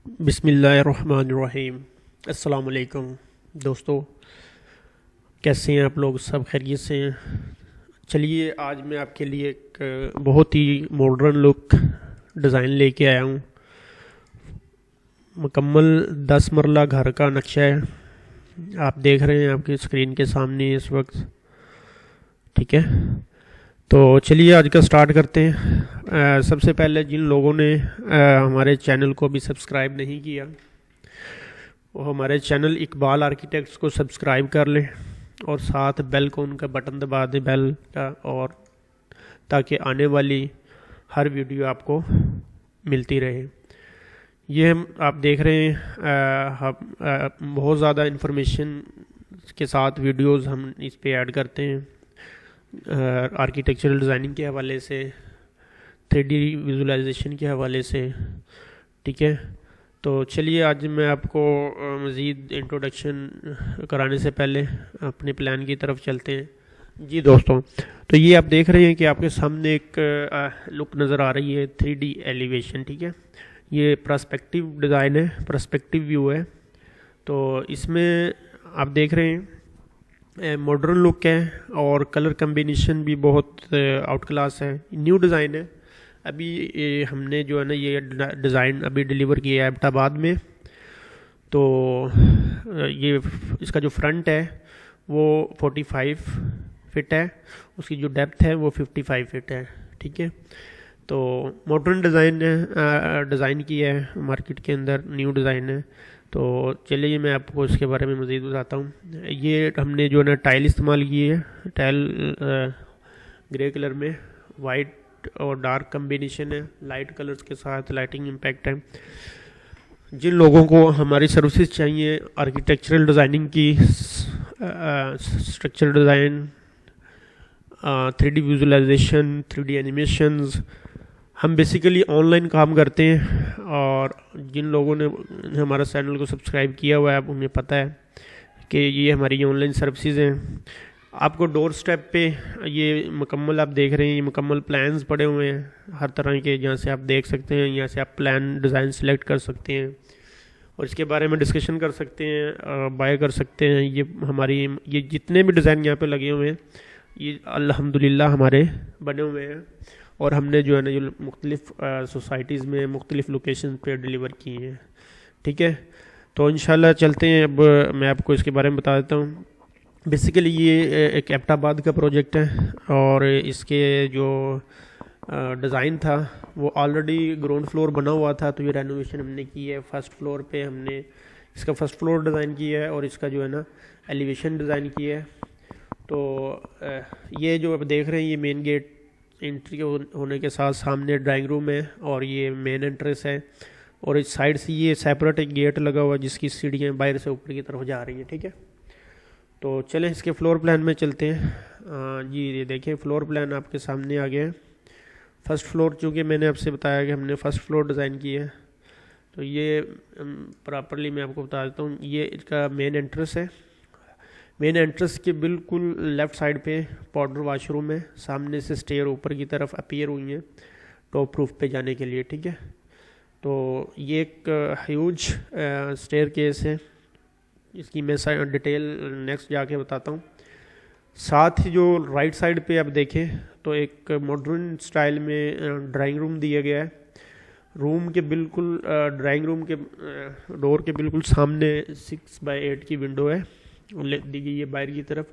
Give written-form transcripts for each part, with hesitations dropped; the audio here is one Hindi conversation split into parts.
बिस्मिल्लाहिर्रहमानिर्रहीम। अस्सलाम वालेकुम दोस्तों, कैसे हैं आप लोग? सब खैरियत से हैं? चलिए, आज मैं आपके लिए एक बहुत ही मॉडर्न लुक डिज़ाइन लेके आया हूँ। मुकम्मल 10 मरला घर का नक्शा है, आप देख रहे हैं आपकी स्क्रीन के सामने इस वक्त। ठीक है, तो चलिए आज का स्टार्ट करते हैं। सबसे पहले जिन लोगों ने हमारे चैनल को भी सब्सक्राइब नहीं किया, वो हमारे चैनल इकबाल आर्किटेक्ट्स को सब्सक्राइब कर लें और साथ बेल को उनका बटन दबा दें, बेल का, और ताकि आने वाली हर वीडियो आपको मिलती रहे। ये हम आप देख रहे हैं, हम बहुत ज़्यादा इन्फॉर्मेशन के साथ वीडियोस हम इस पे ऐड करते हैं, आर्किटेक्चरल डिज़ाइनिंग के हवाले से, 3D विजुलाइजेशन के हवाले से। ठीक है, तो चलिए आज मैं आपको मज़ीद इंट्रोडक्शन कराने से पहले अपने प्लान की तरफ चलते हैं। जी दोस्तों, तो ये आप देख रहे हैं कि आपके सामने एक लुक नज़र आ रही है, 3D एलिवेशन। ठीक है, ये पर्सपेक्टिव डिज़ाइन है, पर्सपेक्टिव व्यू है। तो इसमें आप देख रहे हैं मॉडर्न लुक है और कलर कम्बिनेशन भी बहुत आउट क्लास है। न्यू डिज़ाइन है, अभी हमने जो है ना ये डिज़ाइन अभी डिलीवर किया है एबटाबाद में। तो ये इसका जो फ्रंट है वो 45 फिट है, उसकी जो डेप्थ है वो 55 फिट है। ठीक है, तो मॉडर्न डिज़ाइन डिज़ाइन किया है मार्केट के अंदर, न्यू डिज़ाइन है। तो चलिए मैं आपको इसके बारे में मज़ीद बताता हूँ। ये हमने जो है ना टाइल इस्तेमाल की है, टाइल ग्रे कलर में, वाइट और डार्क कम्बिनेशन है, लाइट कलर्स के साथ लाइटिंग इम्पैक्ट है। जिन लोगों को हमारी सर्विसेज चाहिए आर्किटेक्चरल डिज़ाइनिंग की, structure design, 3D visualisation, 3D animations, हम बेसिकली ऑनलाइन काम करते हैं। और जिन लोगों ने हमारा चैनल को सब्सक्राइब किया हुआ है, अब उन्हें पता है कि ये हमारी ऑनलाइन सर्विसेज हैं। आपको डोर स्टेप पे ये मुकम्मल आप देख रहे हैं, ये मुकम्मल प्लान्स पड़े हुए हैं हर तरह के, जहाँ से आप देख सकते हैं, यहाँ से आप प्लान डिज़ाइन सेलेक्ट कर सकते हैं और इसके बारे में डिस्कशन कर सकते हैं, बाय कर सकते हैं। ये हमारी ये जितने भी डिज़ाइन यहाँ पे लगे हुए हैं, ये अल्हम्दुलिल्लाह हमारे बने हुए हैं और हमने जो है ना जो मुख्तलिफ़ सोसाइटीज़ में मुख्तलिफ़ लोकेशन पे डिलीवर किए हैं। ठीक है, तो इंशाल्लाह चलते हैं। अब मैं आपको इसके बारे में बता देता हूँ। बेसिकली ये एक एबटाबाद का प्रोजेक्ट है और इसके जो डिज़ाइन था वो ऑलरेडी ग्राउंड फ्लोर बना हुआ था, तो ये रेनोवेशन हमने की है। फर्स्ट फ्लोर पे हमने इसका फर्स्ट फ्लोर डिज़ाइन किया है और इसका जो है ना एलिवेशन डिज़ाइन किया है। तो ये जो आप देख रहे हैं, ये मेन गेट एंट्री होने के साथ सामने ड्राइंग रूम है और ये मेन एंट्रेंस है, और इस साइड से ये सेपरेट एक गेट लगा हुआ है जिसकी सीढ़ियाँ बाहर से ऊपर की तरफ जा रही हैं। ठीक है, तो चलें इसके फ्लोर प्लान में चलते हैं। जी ये देखिए, फ्लोर प्लान आपके सामने आ गया है। फर्स्ट फ्लोर, चूँकि मैंने आपसे बताया कि हमने फ़र्स्ट फ्लोर डिज़ाइन की है, तो ये प्रॉपरली मैं आपको बता देता हूँ। ये इसका मेन एंट्रेंस है। मेन एंट्रेंस के बिल्कुल लेफ़्ट साइड पे पाउडर वॉशरूम है, सामने से स्टेयर ऊपर की तरफ अपीयर हुई है टॉप रूफ पे जाने के लिए। ठीक है, तो ये एक ह्यूज स्टेयर केस है, इसकी मैं डिटेल नेक्स्ट जाके बताता हूँ। साथ ही जो राइट साइड पे आप देखें तो एक मॉडर्न स्टाइल में ड्राइंग रूम दिया गया है। रूम के बिल्कुल ड्राइंग रूम के डोर के बिल्कुल सामने 6x8 की विंडो है दी गई है बाहर की तरफ।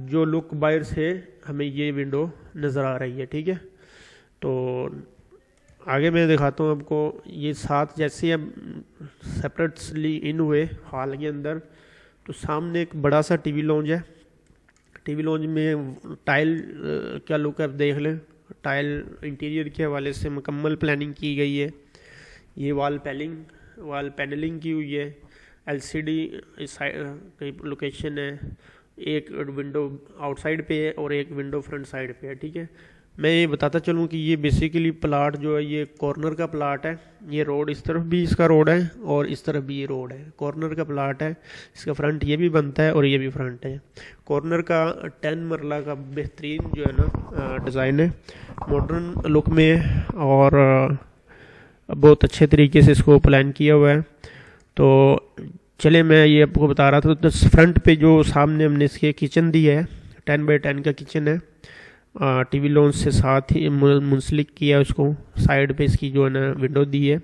जो लुक बाहर से हमें ये विंडो नज़र आ रही है। ठीक है, तो आगे मैं दिखाता हूँ आपको। ये साथ जैसे अब सेपरेटली इन हुए हॉल के अंदर, तो सामने एक बड़ा सा टीवी लॉन्ज है। टीवी लॉन्ज में टाइल का लुक आप देख लें। टाइल इंटीरियर के हवाले से मुकम्मल प्लानिंग की गई है। ये वाल पैनलिंग की हुई है। LCD इस कई लोकेशन है, एक विंडो आउटसाइड पे है और एक विंडो फ्रंट साइड पे है। ठीक है, मैं ये बताता चलूँ कि ये बेसिकली प्लाट जो है ये कॉर्नर का प्लाट है। ये रोड इस तरफ भी इसका रोड है और इस तरफ भी ये रोड है, कॉर्नर का प्लाट है। इसका फ्रंट ये भी बनता है और ये भी फ्रंट है। कॉर्नर का 10 मरला का बेहतरीन जो है ना डिज़ाइन है, मॉडर्न लुक में है और बहुत अच्छे तरीके से इसको प्लान किया हुआ है। तो चले मैं ये आपको बता रहा था। तो फ्रंट पे जो सामने हमने इसके किचन दी है, 10x10 का किचन है, टीवी लॉन्च से साथ ही मुंसलिक किया है उसको। साइड पे इसकी जो है ना विंडो दी है।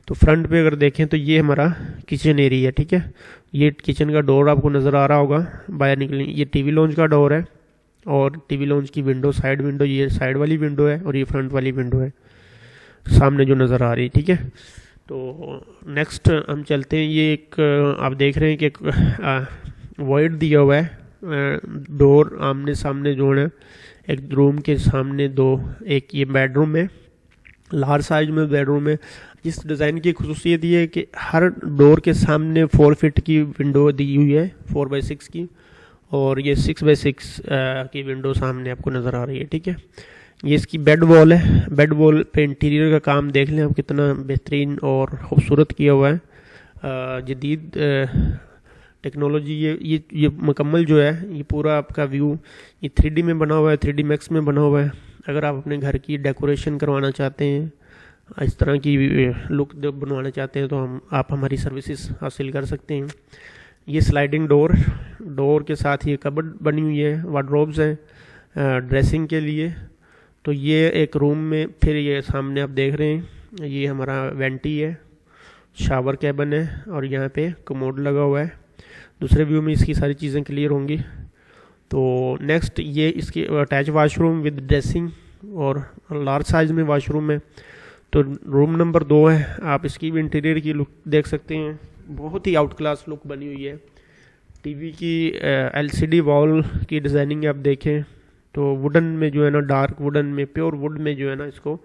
तो फ्रंट पे अगर देखें तो ये हमारा किचन एरिया है, ठीक है। ये किचन का डोर आपको नज़र आ रहा होगा बाहर निकलने, ये टीवी लॉन्च का डोर है, और टीवी लॉन्च की विंडो, साइड विंडो, ये साइड वाली विंडो है, और ये फ्रंट वाली विंडो है सामने जो नज़र आ रही है, ठीक है। तो नेक्स्ट हम चलते हैं। ये एक आप देख रहे हैं कि एक वॉइड दिया हुआ है, डोर आमने सामने जो है, एक रूम के सामने दो, एक ये बेडरूम है, लार्ज साइज में बेडरूम है। इस डिज़ाइन की खुसूसियत ये है कि हर डोर के सामने 4 फीट की विंडो दी हुई है, 4x6 की, और ये 6x6 की विंडो सामने आपको नज़र आ रही है, ठीक है। ये इसकी बेड वॉल है। बेड वॉल पे इंटीरियर का काम देख लें आप, कितना बेहतरीन और ख़ूबसूरत किया हुआ है। जदीद टेक्नोलॉजी, ये मुकम्मल जो है, ये पूरा आपका व्यू ये 3D में बना हुआ है, 3D मैक्स में बना हुआ है। अगर आप अपने घर की डेकोरेशन करवाना चाहते हैं, इस तरह की लुक बनवाना चाहते हैं, तो आप हमारी सर्विसेज हासिल कर सकते हैं। ये स्लाइडिंग डोर के साथ ये कबर्ड बनी हुई है, वार्डरोब्स हैं ड्रेसिंग के लिए। तो ये एक रूम में, फिर ये सामने आप देख रहे हैं, ये हमारा वेंटी है, शावर कैबिन है, और यहाँ पे कमोड लगा हुआ है। दूसरे व्यू में इसकी सारी चीज़ें क्लियर होंगी। तो नेक्स्ट ये इसकी अटैच वाशरूम विद ड्रेसिंग, और लार्ज साइज में वाशरूम है। तो रूम नंबर 2 है। आप इसकी भी इंटीरियर की लुक देख सकते हैं, बहुत ही आउट क्लास लुक बनी हुई है। टीवी की LCD वॉल की डिज़ाइनिंग आप देखें तो वुडन में जो है ना, डार्क वुडन में, प्योर वुड में जो है ना इसको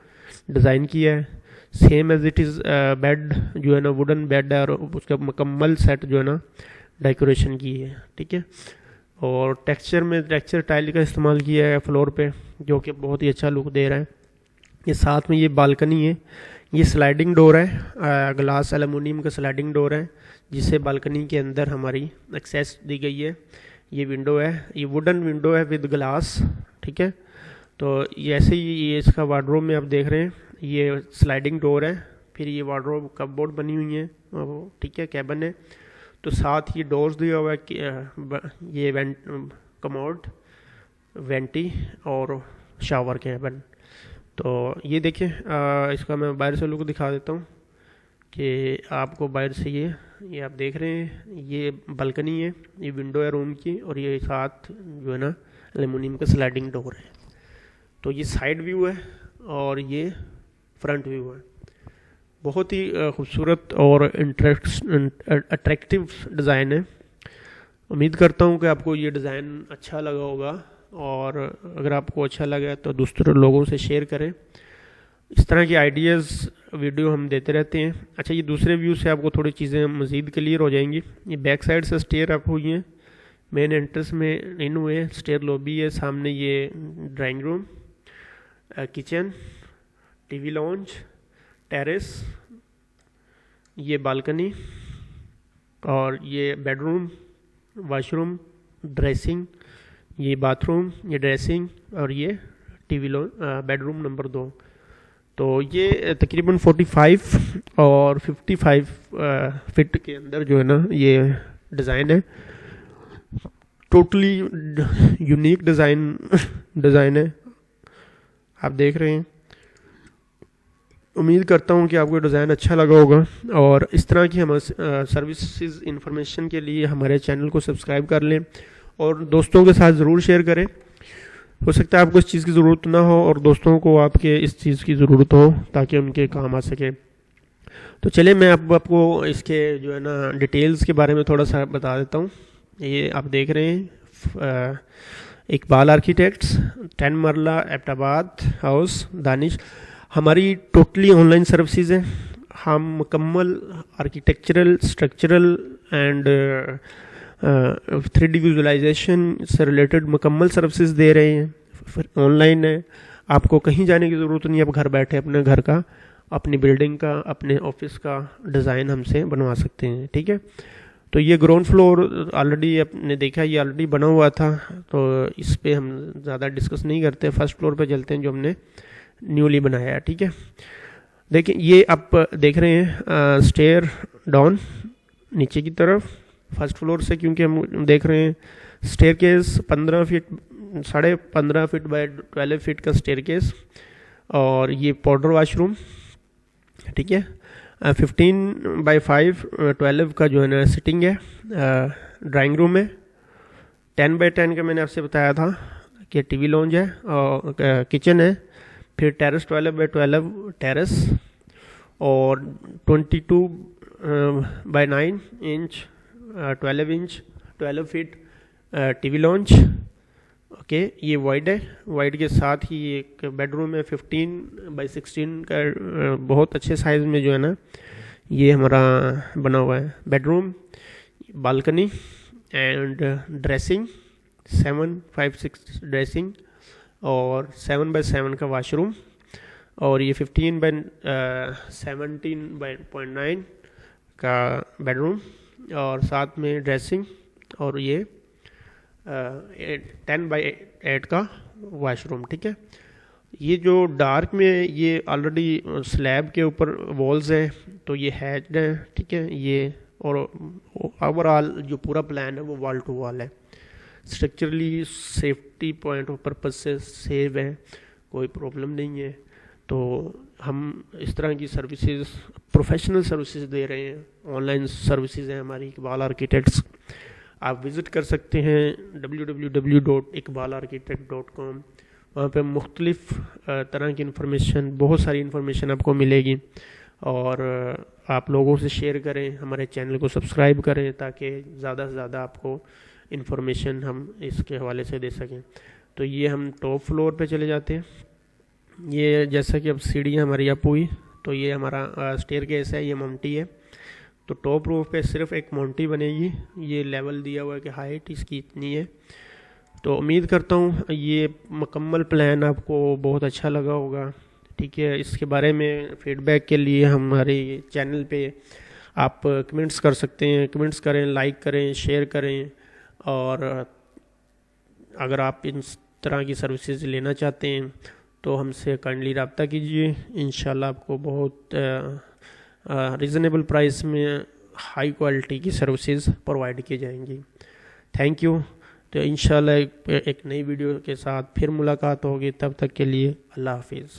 डिज़ाइन किया है। Same as it is bed जो है ना, वुडन बेड है, और उसका मुकम्मल सेट जो है ना डेकोरेशन की है, ठीक है। और टेक्सचर टाइल का इस्तेमाल किया है फ्लोर पे, जो कि बहुत ही अच्छा लुक दे रहा है। ये साथ में ये बालकनी है, ये स्लाइडिंग डोर है, ग्लास एलुमिनियम का स्लाइडिंग डोर है, जिससे बालकनी के अंदर हमारी एक्सेस दी गई है। ये विंडो है, ये वुडन विंडो है विद ग्लास, ठीक है। तो ये ऐसे ही ये इसका वार्डरोब में आप देख रहे हैं, ये स्लाइडिंग डोर है, फिर ये वार्डरोब कपबोर्ड बनी हुई है, ठीक है, कैबिन है। तो साथ ही डोर्स दिया हुआ है कि ये कमोड, वेंटी और शावर कैबिन। तो ये देखिए, इसका मैं बाहर से लुक दिखा देता हूँ कि आपको बाहर से ये आप देख रहे हैं, ये बालकनी है, ये विंडो है रूम की, और ये साथ जो है ना एल्युमिनियम का स्लाइडिंग डोर है। तो ये साइड व्यू है और ये फ्रंट व्यू है। बहुत ही खूबसूरत और अट्रैक्टिव डिज़ाइन है। उम्मीद करता हूँ कि आपको ये डिज़ाइन अच्छा लगा होगा, और अगर आपको अच्छा लगा तो दूसरे लोगों से शेयर करें। इस तरह की आइडियाज़ वीडियो हम देते रहते हैं। अच्छा, ये दूसरे व्यू से आपको थोड़ी चीज़ें मज़ीद क्लियर हो जाएंगी। ये बैक साइड से स्टेयर अप हुई हैं, मेन एंट्रेंस में इन हुए हैं, स्टेयर लॉबी है, सामने ये drawing room, kitchen, TV launch, terrace, ये बालकनी, और ये बेडरूम, वॉशरूम, ड्रेसिंग, ये बाथरूम, ये ड्रेसिंग, और ये टीवी बेडरूम नंबर 2। तो ये तकरीबन 45 और 55 फीट के अंदर जो है ना ये डिज़ाइन है। टोटली यूनिक डिज़ाइन है, आप देख रहे हैं। उम्मीद करता हूँ कि आपको डिज़ाइन अच्छा लगा होगा, और इस तरह की हम सर्विसेज इंफॉर्मेशन के लिए हमारे चैनल को सब्सक्राइब कर लें और दोस्तों के साथ ज़रूर शेयर करें। हो सकता है आपको इस चीज़ की ज़रूरत ना हो और दोस्तों को आपके इस चीज़ की ज़रूरत हो, ताकि उनके काम आ सके। तो चलिए मैं आपको इसके जो है ना डिटेल्स के बारे में थोड़ा सा बता देता हूँ। ये आप देख रहे हैं इकबाल आर्किटेक्ट्स, 10 मरला, एबटाबाद हाउस, दानिश। हमारी टोटली ऑनलाइन सर्विसेज हैं। हम मुकम्मल architectural, structural and 3D visualisation से रिलेटेड मुकम्मल सर्विसेज दे रहे हैं। फिर ऑनलाइन है, आपको कहीं जाने की ज़रूरत नहीं है। आप घर बैठे अपने घर का, अपनी बिल्डिंग का, अपने ऑफिस का डिज़ाइन हमसे बनवा सकते हैं, ठीक है। तो ये ग्राउंड फ्लोर ऑलरेडी आपने देखा, ये ऑलरेडी बना हुआ था, तो इस पे हम ज़्यादा डिस्कस नहीं करते। फर्स्ट फ्लोर पे चलते हैं जो हमने न्यूली बनाया है, ठीक है। देखिए ये आप देख रहे हैं स्टेयर डाउन नीचे की तरफ फर्स्ट फ्लोर से, क्योंकि हम देख रहे हैं staircase 15 feet 15.5 feet by 12 feet का स्टेयर केस, और ये पाउडर वाशरूम, ठीक है। 15/5 12 का जो है ना सिटिंग है, ड्राइंग रूम है। 10/10 का मैंने आपसे बताया था कि टीवी लॉन्ज है, और किचन है। फिर टेरेस 12/12 टेरेस, और 22/9 inch 12 feet TV launch. Okay, ये वाइड है। वाइड के साथ ही एक बेडरूम है 15/16 का, बहुत अच्छे साइज़ में जो है ना ये हमारा बना हुआ है bedroom, balcony and dressing 7/5-6 dressing, और 7/7 का वाशरूम, और ये 15/17.9 का बेडरूम, और साथ में ड्रेसिंग, और ये 10/8 का वाशरूम, ठीक है। ये जो डार्क में ये ऑलरेडी स्लैब के ऊपर वॉल्स हैं, तो ये हैच्ड है, ठीक है। ये और ओवरऑल जो पूरा प्लान है वो वॉल टू वॉल है। Structurally safety point of purpose से सेव है, कोई प्रॉब्लम नहीं है। तो हम इस तरह की सर्विसेज, प्रोफेशनल सर्विसेज दे रहे हैं। ऑनलाइन सर्विसेज हैं हमारी इकबाल आर्किटेक्ट्स। आप विज़िट कर सकते हैं www.iqbalarchitect.com। वहाँ पे मुख्तलिफ तरह की इन्फॉर्मेशन, बहुत सारी इन्फॉर्मेशन आपको मिलेगी, और आप लोगों से शेयर करें, हमारे चैनल को सब्सक्राइब करें, ताकि ज़्यादा से ज़्यादा आपको इन्फॉर्मेशन हम इसके हवाले से दे सकें। तो ये हम टॉप फ्लोर पे चले जाते हैं। ये जैसा कि अब सीढ़ियाँ हमारी अप हुई, तो ये हमारा स्टेयर केस है, ये माउंटी है। तो टॉप रूफ पे सिर्फ एक माउंटी बनेगी। ये लेवल दिया हुआ है कि हाइट इसकी इतनी है। तो उम्मीद करता हूँ ये मुकम्मल प्लान आपको बहुत अच्छा लगा होगा, ठीक है। इसके बारे में फीडबैक के लिए हमारे चैनल पे आप कमेंट्स कर सकते हैं। कमेंट्स करें, लाइक करें, शेयर करें, और अगर आप इन तरह की सर्विसेज लेना चाहते हैं तो हमसे काइंडली रब्ता कीजिए। इंशाल्लाह आपको बहुत रीज़नेबल प्राइस में हाई क्वालिटी की सर्विसेज प्रोवाइड की जाएंगी। Thank you. तो इंशाल्लाह एक नई वीडियो के साथ फिर मुलाकात होगी। तब तक के लिए अल्लाह हाफिज़।